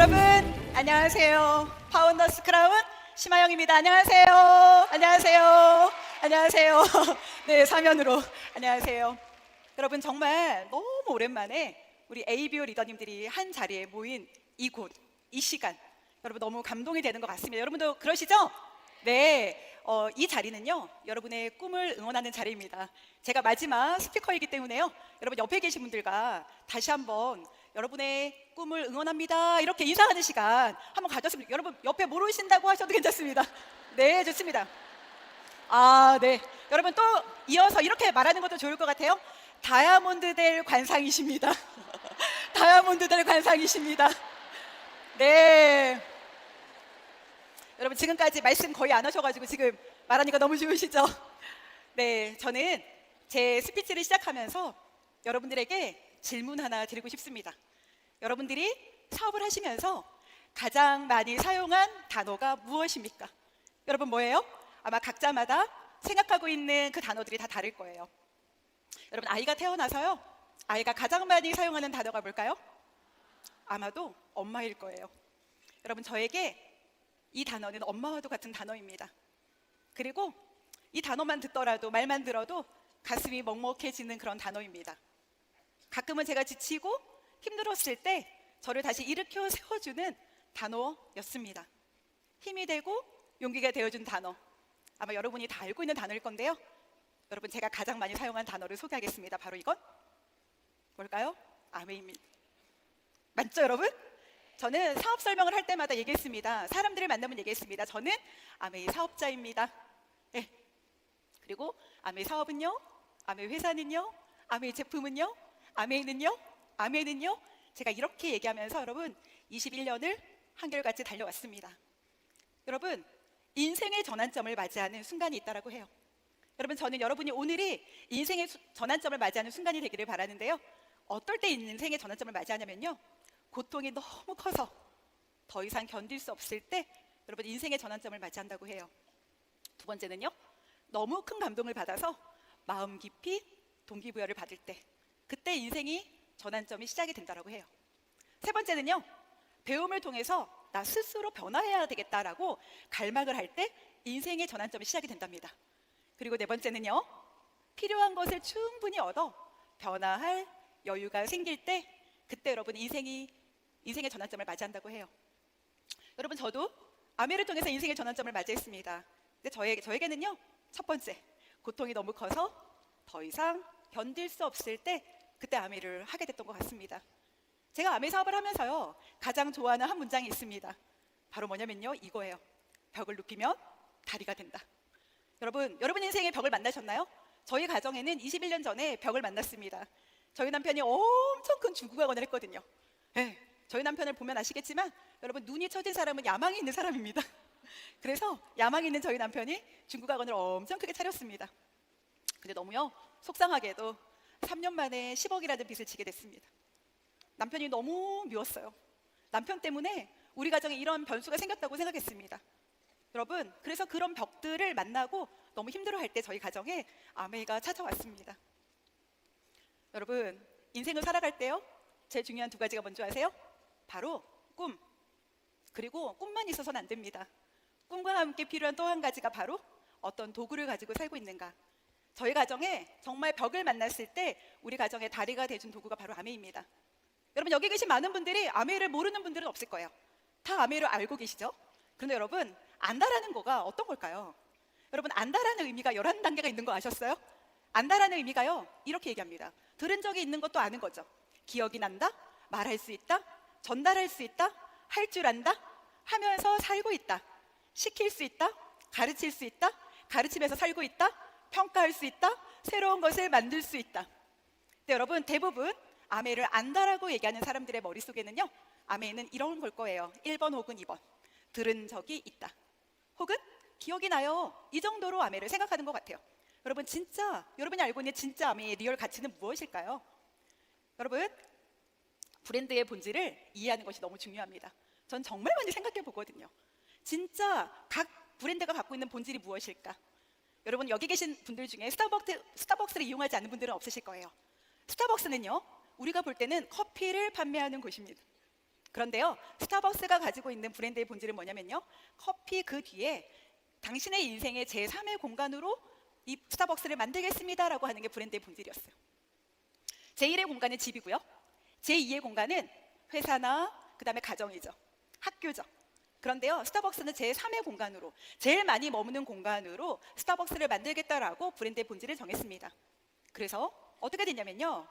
여러분 안녕하세요. 파운더스 크라운 심하영입니다. 안녕하세요. 안녕하세요. 안녕하세요. 네, 사면으로 안녕하세요. 여러분 정말 너무 오랜만에 우리 ABO 리더님들이 한 자리에 모인 이곳, 이 시간, 여러분 너무 감동이 되는 것 같습니다. 여러분도 그러시죠? 네, 이 자리는요 여러분의 꿈을 응원하는 자리입니다. 제가 마지막 스피커이기 때문에요, 여러분 옆에 계신 분들과 다시 한번 여러분의 꿈을 응원합니다 이렇게 인사하는 시간 한번 가졌습니다. 여러분 옆에 모르신다고 하셔도 괜찮습니다. 네, 좋습니다. 네, 여러분 또 이어서 이렇게 말하는 것도 좋을 것 같아요. 다이아몬드 될 관상이십니다. 다이아몬드 될 관상이십니다. 네, 여러분 지금까지 말씀 거의 안 하셔가지고 지금 말하니까 너무 좋으시죠? 네, 저는 제 스피치를 시작하면서 여러분들에게 질문 하나 드리고 싶습니다. 여러분들이 사업을 하시면서 가장 많이 사용한 단어가 무엇입니까? 여러분 뭐예요? 아마 각자마다 생각하고 있는 그 단어들이 다 다를 거예요. 여러분 아이가 태어나서요, 아이가 가장 많이 사용하는 단어가 뭘까요? 아마도 엄마일 거예요. 여러분 저에게 이 단어는 엄마와도 같은 단어입니다. 그리고 이 단어만 듣더라도, 말만 들어도 가슴이 먹먹해지는 그런 단어입니다. 가끔은 제가 지치고 힘들었을 때 저를 다시 일으켜 세워주는 단어였습니다. 힘이 되고 용기가 되어준 단어, 아마 여러분이 다 알고 있는 단어일 건데요, 여러분 제가 가장 많이 사용한 단어를 소개하겠습니다. 바로 이건 뭘까요? 아메입니다. 맞죠 여러분? 저는 사업 설명을 할 때마다 얘기했습니다. 사람들을 만나면 얘기했습니다. 저는 아메이 사업자입니다. 네. 그리고 아메이 사업은요, 아메이 회사는요, 아메이 제품은요, 아메이는요, 아메이는요, 제가 이렇게 얘기하면서 여러분 21년을 한결같이 달려왔습니다. 여러분 인생의 전환점을 맞이하는 순간이 있다고 해요. 여러분 저는 여러분이 오늘이 인생의 전환점을 맞이하는 순간이 되기를 바라는데요, 어떨 때 인생의 전환점을 맞이하냐면요, 고통이 너무 커서 더 이상 견딜 수 없을 때 여러분 인생의 전환점을 맞이한다고 해요. 두 번째는요, 너무 큰 감동을 받아서 마음 깊이 동기부여를 받을 때, 그때 인생이 전환점이 시작이 된다고 해요. 세 번째는요, 배움을 통해서 나 스스로 변화해야 되겠다라고 갈망을 할 때 인생의 전환점이 시작이 된답니다. 그리고 네 번째는요, 필요한 것을 충분히 얻어 변화할 여유가 생길 때, 그때 여러분 인생의 전환점을 맞이한다고 해요. 여러분 저도 아메를 통해서 인생의 전환점을 맞이했습니다. 근데 저에게는요, 첫 번째, 고통이 너무 커서 더 이상 견딜 수 없을 때 그때 아메를 하게 됐던 것 같습니다. 제가 아메 사업을 하면서요 가장 좋아하는 한 문장이 있습니다. 바로 뭐냐면요, 이거예요. 벽을 눕히면 다리가 된다. 여러분 인생의 벽을 만나셨나요? 저희 가정에는 21년 전에 벽을 만났습니다. 저희 남편이 엄청 큰 중국학원을 했거든요. 네, 저희 남편을 보면 아시겠지만 여러분 눈이 처진 사람은 야망이 있는 사람입니다. 그래서 야망이 있는 저희 남편이 중국학원을 엄청 크게 차렸습니다. 근데 너무요 속상하게도 3년 만에 10억이라는 빚을 지게 됐습니다. 남편이 너무 미웠어요. 남편 때문에 우리 가정에 이런 변수가 생겼다고 생각했습니다. 여러분 그래서 그런 벽들을 만나고 너무 힘들어할 때 저희 가정에 아메가 찾아왔습니다. 여러분 인생을 살아갈 때요, 제일 중요한 두 가지가 뭔지 아세요? 바로 꿈, 그리고 꿈만 있어서는 안 됩니다. 꿈과 함께 필요한 또 한 가지가 바로 어떤 도구를 가지고 살고 있는가. 저희 가정에 정말 벽을 만났을 때 우리 가정의 다리가 돼준 도구가 바로 아메입니다. 여러분 여기 계신 많은 분들이 아메를 모르는 분들은 없을 거예요. 다 아메를 알고 계시죠? 그런데 여러분 안다라는 거가 어떤 걸까요? 여러분 안다라는 의미가 11단계가 있는 거 아셨어요? 안다라는 의미가요 이렇게 얘기합니다. 들은 적이 있는 것도 아는 거죠. 기억이 난다, 말할 수 있다, 전달할 수 있다, 할 줄 안다, 하면서 살고 있다, 시킬 수 있다, 가르칠 수 있다, 가르치면서 살고 있다, 평가할 수 있다, 새로운 것을 만들 수 있다. 근데 여러분 대부분 아메를 안다라고 얘기하는 사람들의 머릿속에는요, 아메는 이런 걸 거예요. 1번 혹은 2번, 들은 적이 있다, 혹은 기억이 나요, 이 정도로 아메를 생각하는 것 같아요. 여러분 진짜 여러분이 알고 있는 진짜 아메의 리얼 가치는 무엇일까요? 여러분 브랜드의 본질을 이해하는 것이 너무 중요합니다. 전 정말 많이 생각해 보거든요. 진짜 각 브랜드가 갖고 있는 본질이 무엇일까? 여러분 여기 계신 분들 중에 스타벅스를 이용하지 않는 분들은 없으실 거예요. 스타벅스는요 우리가 볼 때는 커피를 판매하는 곳입니다. 그런데요, 스타벅스가 가지고 있는 브랜드의 본질은 뭐냐면요, 커피 그 뒤에 당신의 인생의 제3의 공간으로 이 스타벅스를 만들겠습니다라고 하는 게 브랜드의 본질이었어요. 제1의 공간은 집이고요, 제2의 공간은 회사나 그 다음에 가정이죠, 학교죠. 그런데요, 스타벅스는 제3의 공간으로, 제일 많이 머무는 공간으로 스타벅스를 만들겠다라고 브랜드의 본질을 정했습니다. 그래서 어떻게 됐냐면요,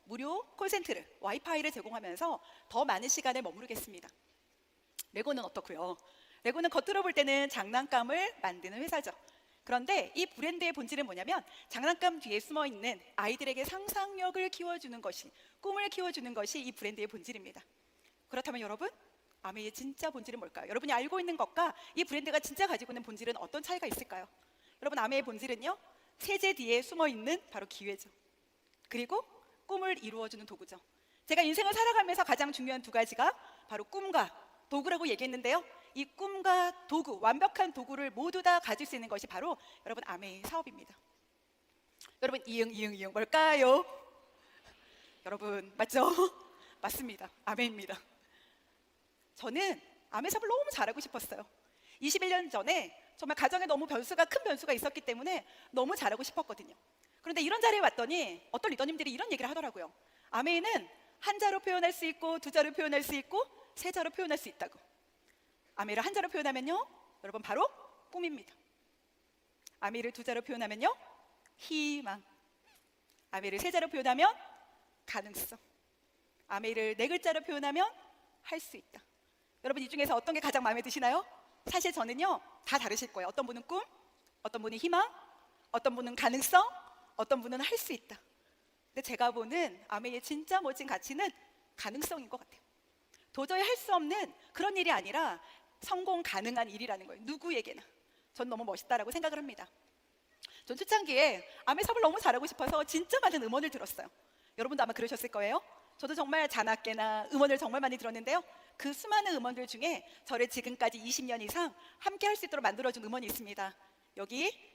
무료 콜센터를, 와이파이를 제공하면서 더 많은 시간을 머무르겠습니다. 레고는 어떻고요? 레고는 겉으로 볼 때는 장난감을 만드는 회사죠. 그런데 이 브랜드의 본질은 뭐냐면, 장난감 뒤에 숨어있는 아이들에게 상상력을 키워주는 것이, 꿈을 키워주는 것이 이 브랜드의 본질입니다. 그렇다면 여러분, 아메이의 진짜 본질은 뭘까요? 여러분이 알고 있는 것과 이 브랜드가 진짜 가지고 있는 본질은 어떤 차이가 있을까요? 여러분, 아메이의 본질은요, 세제 뒤에 숨어있는 바로 기회죠. 그리고 꿈을 이루어주는 도구죠. 제가 인생을 살아가면서 가장 중요한 두 가지가 바로 꿈과 도구라고 얘기했는데요, 이 꿈과 도구, 완벽한 도구를 모두 다 가질 수 있는 것이 바로 여러분 아메이 사업입니다. 여러분, 이응 뭘까요? 여러분, 맞죠? 맞습니다. 아메입니다. 저는 아메 사업을 너무 잘하고 싶었어요. 21년 전에 정말 가정에 너무 큰 변수가 있었기 때문에 너무 잘하고 싶었거든요. 그런데 이런 자리에 왔더니 어떤 리더님들이 이런 얘기를 하더라고요. 아메이는 한 자로 표현할 수 있고, 두 자로 표현할 수 있고, 세 자로 표현할 수 있다고. 아메이를 한 자로 표현하면요, 여러분 바로 꿈입니다. 아메이를 두 자로 표현하면요, 희망. 아메이를 세 자로 표현하면 가능성. 아메이를 네 글자로 표현하면 할 수 있다. 여러분, 이 중에서 어떤 게 가장 마음에 드시나요? 사실 저는요, 다 다르실 거예요. 어떤 분은 꿈, 어떤 분은 희망, 어떤 분은 가능성, 어떤 분은 할 수 있다. 근데 제가 보는 아메이의 진짜 멋진 가치는 가능성인 것 같아요. 도저히 할 수 없는 그런 일이 아니라 성공 가능한 일이라는 거예요. 누구에게나. 전 너무 멋있다라고 생각을 합니다. 전 초창기에 아메이 사업을 너무 잘하고 싶어서 진짜 많은 음원을 들었어요. 여러분도 아마 그러셨을 거예요. 저도 정말 자나깨나 음원을 정말 많이 들었는데요, 그 수많은 음원들 중에 저를 지금까지 20년 이상 함께 할 수 있도록 만들어준 음원이 있습니다. 여기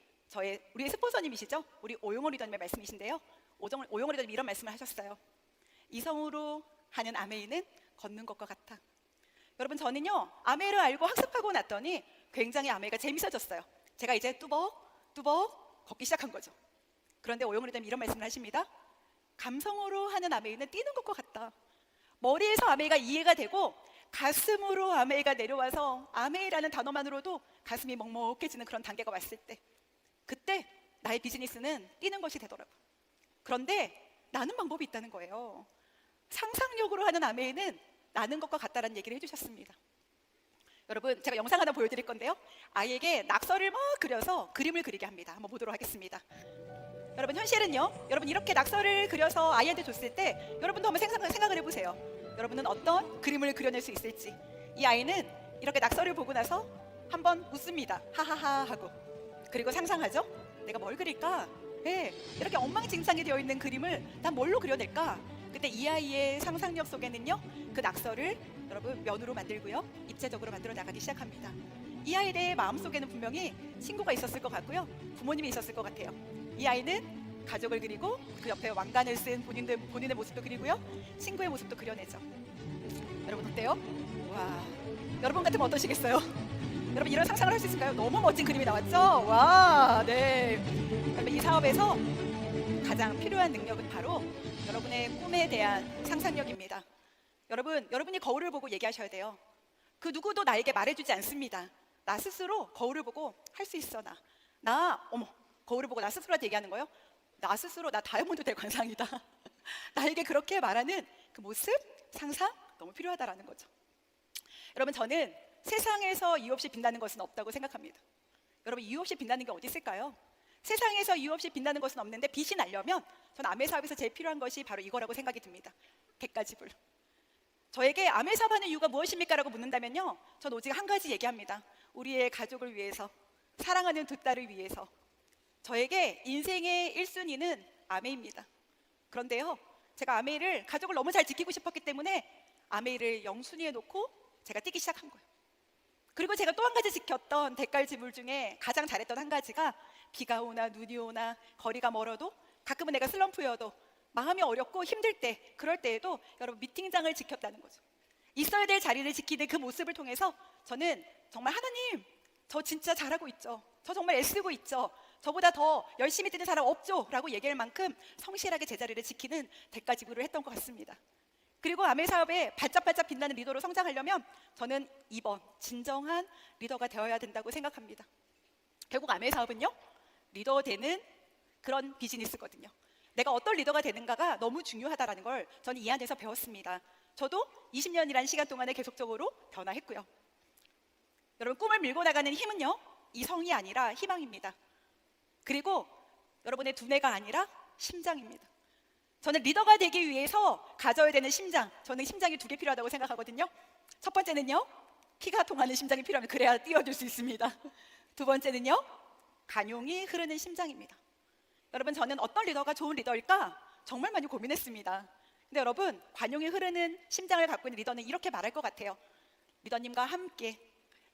우리의 스폰서님이시죠? 우리 오용호 리더님의 말씀이신데요, 오용호 리더님이 이런 말씀을 하셨어요. 이성으로 하는 아메이는 걷는 것과 같아. 여러분, 저는요, 아메이를 알고 학습하고 났더니 굉장히 아메이가 재밌어졌어요. 제가 이제 뚜벅뚜벅 걷기 시작한 거죠. 그런데 오용호 리더님이 이런 말씀을 하십니다. 감성으로 하는 아메이는 뛰는 것과 같다. 머리에서 아메이가 이해가 되고 가슴으로 아메이가 내려와서 아메이라는 단어만으로도 가슴이 먹먹해지는 그런 단계가 왔을 때, 그때 나의 비즈니스는 뛰는 것이 되더라고요. 그런데 나는 방법이 있다는 거예요. 상상력으로 하는 아메이는 나는 것과 같다라는 얘기를 해주셨습니다. 여러분, 제가 영상 하나 보여드릴 건데요, 아이에게 낙서를 막 그려서 그림을 그리게 합니다. 한번 보도록 하겠습니다. 여러분, 현실은요, 여러분 이렇게 낙서를 그려서 아이한테 줬을 때 여러분도 한번 생각을 해보세요. 여러분은 어떤 그림을 그려낼 수 있을지. 이 아이는 이렇게 낙서를 보고 나서 한번 웃습니다. 하하하 하고. 그리고 상상하죠. 내가 뭘 그릴까? 네, 이렇게 엉망진창이 되어 있는 그림을 난 뭘로 그려낼까? 그때 이 아이의 상상력 속에는요, 그 낙서를 여러분 면으로 만들고요, 입체적으로 만들어 나가기 시작합니다. 이 아이의 마음속에는 분명히 친구가 있었을 것 같고요, 부모님이 있었을 것 같아요. 이 아이는 가족을 그리고 그 옆에 왕관을 쓴 본인의 모습도 그리고요, 친구의 모습도 그려내죠. 여러분 어때요? 와, 여러분 같으면 어떠시겠어요? 여러분 이런 상상을 할 수 있을까요? 너무 멋진 그림이 나왔죠? 와, 네. 여러분, 이 사업에서 가장 필요한 능력은 바로 여러분의 꿈에 대한 상상력입니다. 여러분이 거울을 보고 얘기하셔야 돼요. 그 누구도 나에게 말해주지 않습니다. 나 스스로 거울을 보고 할 수 있어. 거울을 보고 나 스스로한테 얘기하는 거예요. 나 스스로 나 다이아몬드 될 관상이다. 나에게 그렇게 말하는 그 모습, 상상 너무 필요하다라는 거죠. 여러분, 저는 세상에서 이유 없이 빛나는 것은 없다고 생각합니다. 여러분, 이유 없이 빛나는 게 어디 있을까요? 세상에서 이유 없이 빛나는 것은 없는데, 빛이 나려면 저는 아메 사업에서 제일 필요한 것이 바로 이거라고 생각이 듭니다. 객가지불. 저에게 아메 사업하는 이유가 무엇입니까? 라고 묻는다면요, 전 오직 한 가지 얘기합니다. 우리의 가족을 위해서, 사랑하는 두 딸을 위해서. 저에게 인생의 1순위는 아메입니다. 그런데요, 제가 아메이를, 가족을 너무 잘 지키고 싶었기 때문에 아메이를 0순위에 놓고 제가 뛰기 시작한 거예요. 그리고 제가 또 한 가지 지켰던 대깔지불 중에 가장 잘했던 한 가지가, 비가 오나 눈이 오나 거리가 멀어도, 가끔은 내가 슬럼프여도, 마음이 어렵고 힘들 때, 그럴 때에도 여러분 미팅장을 지켰다는 거죠. 있어야 될 자리를 지키는 그 모습을 통해서 저는 정말 하나님, 저 진짜 잘하고 있죠. 저 정말 애쓰고 있죠. 저보다 더 열심히 뛰는 사람 없죠? 라고 얘기할 만큼 성실하게 제 자리를 지키는 대가 지불을 했던 것 같습니다. 그리고 아메 사업에 반짝반짝 빛나는 리더로 성장하려면 저는 2번 진정한 리더가 되어야 된다고 생각합니다. 결국 아메 사업은요, 리더 되는 그런 비즈니스거든요. 내가 어떤 리더가 되는가가 너무 중요하다는 걸 저는 이 안에서 배웠습니다. 저도 20년이라는 시간 동안에 계속적으로 변화했고요. 여러분, 꿈을 밀고 나가는 힘은요, 이성이 아니라 희망입니다. 그리고 여러분의 두뇌가 아니라 심장입니다. 저는 리더가 되기 위해서 가져야 되는 심장, 저는 심장이 2개 필요하다고 생각하거든요. 첫 번째는요, 피가 통하는 심장이 필요하면 그래야 뛰어들 수 있습니다. 두 번째는요, 관용이 흐르는 심장입니다. 여러분, 저는 어떤 리더가 좋은 리더일까 정말 많이 고민했습니다. 근데 여러분, 관용이 흐르는 심장을 갖고 있는 리더는 이렇게 말할 것 같아요. 리더님과 함께,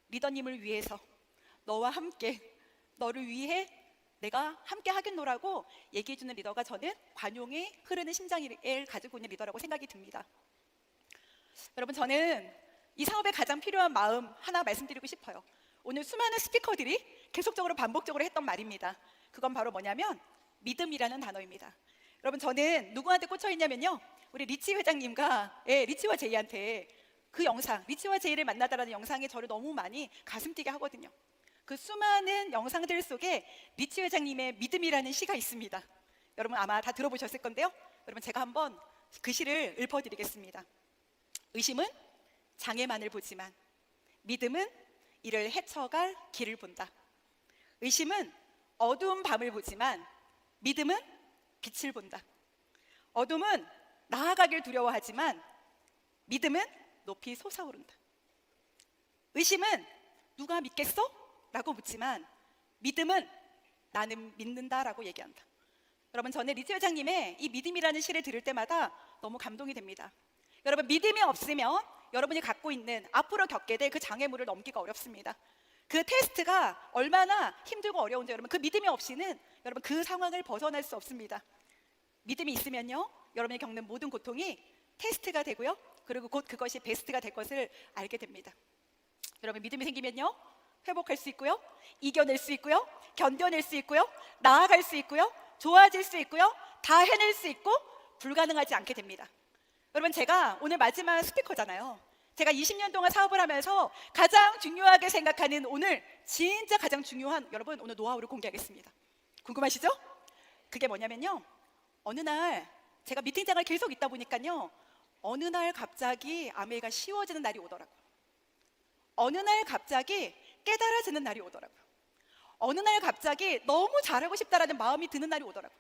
리더님을 위해서, 너와 함께, 너를 위해 내가 함께 하겠노라고 얘기해주는 리더가 저는 관용이 흐르는 심장을 가지고 있는 리더라고 생각이 듭니다. 여러분, 저는 이 사업에 가장 필요한 마음 하나 말씀드리고 싶어요. 오늘 수많은 스피커들이 계속적으로 반복적으로 했던 말입니다. 그건 바로 뭐냐면 믿음이라는 단어입니다. 여러분, 저는 누구한테 꽂혀 있냐면요, 우리 리치 회장님과 리치와 제이한테 그 영상, 리치와 제이를 만나다라는 영상이 저를 너무 많이 가슴 뛰게 하거든요. 그 수많은 영상들 속에 리치 회장님의 믿음이라는 시가 있습니다. 여러분 아마 다 들어보셨을 건데요, 여러분 제가 한번 그 시를 읊어드리겠습니다. 의심은 장애만을 보지만 믿음은 이를 헤쳐갈 길을 본다. 의심은 어두운 밤을 보지만 믿음은 빛을 본다. 어둠은 나아가길 두려워하지만 믿음은 높이 솟아오른다. 의심은 누가 믿겠어? 라고 묻지만 믿음은 나는 믿는다라고 얘기한다. 여러분, 저는 리치 회장님의 이 믿음이라는 시를 들을 때마다 너무 감동이 됩니다. 여러분, 믿음이 없으면 여러분이 갖고 있는 앞으로 겪게 될 그 장애물을 넘기가 어렵습니다. 그 테스트가 얼마나 힘들고 어려운지 여러분, 그 믿음이 없이는 여러분 그 상황을 벗어날 수 없습니다. 믿음이 있으면요, 여러분이 겪는 모든 고통이 테스트가 되고요, 그리고 곧 그것이 베스트가 될 것을 알게 됩니다. 여러분, 믿음이 생기면요, 회복할 수 있고요, 이겨낼 수 있고요, 견뎌낼 수 있고요, 나아갈 수 있고요, 좋아질 수 있고요, 다 해낼 수 있고 불가능하지 않게 됩니다. 여러분, 제가 오늘 마지막 스피커잖아요. 제가 20년 동안 사업을 하면서 가장 중요하게 생각하는 오늘 진짜 가장 중요한 여러분 오늘 노하우를 공개하겠습니다. 궁금하시죠? 그게 뭐냐면요, 어느 날 제가 미팅장을 계속 있다 보니까요, 어느 날 갑자기 아메가 쉬워지는 날이 오더라고요. 어느 날 갑자기 깨달아지는 날이 오더라고요. 어느 날 갑자기 너무 잘하고 싶다라는 마음이 드는 날이 오더라고요.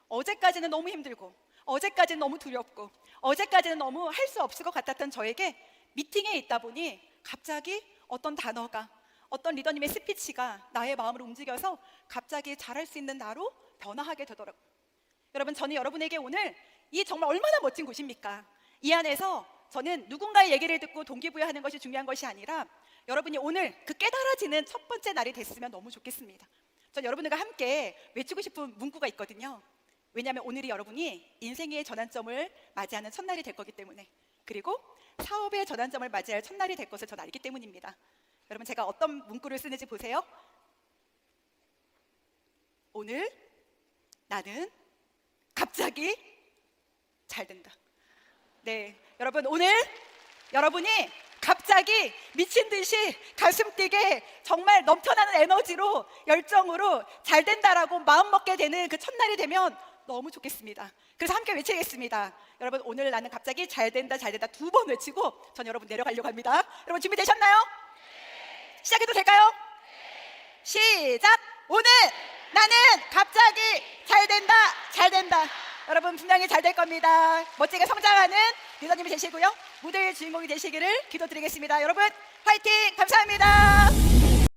어제까지는 너무 힘들고, 어제까지는 너무 두렵고, 어제까지는 너무 할 수 없을 것 같았던 저에게 미팅에 있다 보니 갑자기 어떤 단어가, 어떤 리더님의 스피치가 나의 마음을 움직여서 갑자기 잘할 수 있는 나로 변화하게 되더라고요. 여러분, 저는 여러분에게 오늘 이 정말 얼마나 멋진 곳입니까? 이 안에서 저는 누군가의 얘기를 듣고 동기부여하는 것이 중요한 것이 아니라 여러분이 오늘 그 깨달아지는 첫 번째 날이 됐으면 너무 좋겠습니다. 전 여러분들과 함께 외치고 싶은 문구가 있거든요. 왜냐하면 오늘이 여러분이 인생의 전환점을 맞이하는 첫날이 될 거기 때문에, 그리고 사업의 전환점을 맞이할 첫날이 될 것을 저는 알기 때문입니다. 여러분, 제가 어떤 문구를 쓰는지 보세요. 오늘 나는 갑자기 잘 된다. 네, 여러분, 오늘 여러분이 갑자기 미친 듯이 가슴 뛰게 정말 넘쳐나는 에너지로, 열정으로 잘 된다라고 마음 먹게 되는 그 첫날이 되면 너무 좋겠습니다. 그래서 함께 외치겠습니다. 여러분, 오늘 나는 갑자기 잘 된다, 잘 된다 2번 외치고 전 여러분 내려가려고 합니다. 여러분 준비되셨나요? 네. 시작해도 될까요? 네. 시작! 오늘 나는 갑자기 잘 된다, 잘 된다. 여러분 분명히 잘 될 겁니다. 멋지게 성장하는 리더님이 되시고요, 무대의 주인공이 되시기를 기도드리겠습니다. 여러분 화이팅! 감사합니다.